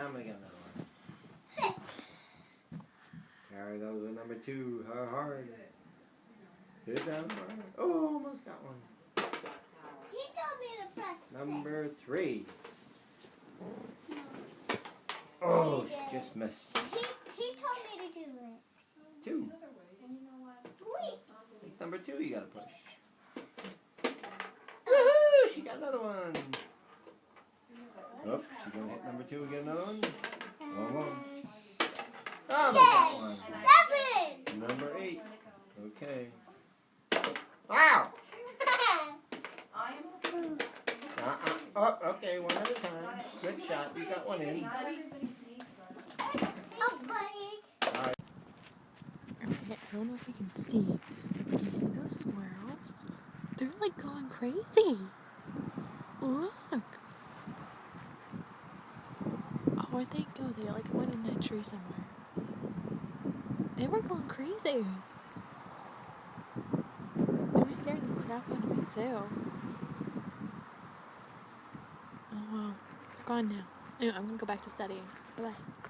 I'm gonna get another one. 6. Carry those with number 2. How hard? Sit down. Oh, almost got one. He told me to press 6. Number 3. No. Oh, just missed. He told me to do it. 2. Wait. Number 2 you gotta push. Woohoo! She got another one. Oh, she's gonna hit number 2 and get another one. One more. Oh, we got one. 7. Number 8. Okay. Wow! Oh, okay, one at a time. Good shot. You got one in. Oh, buddy. All right. Okay, I don't know if you can see. Do you see those squirrels? They're like going crazy. Look. Oh, where'd they go? They like went in that tree somewhere. They were going crazy. They were scaring the crap out of me too. Oh wow. They're gone now. Anyway, I'm gonna go back to studying. Bye-bye.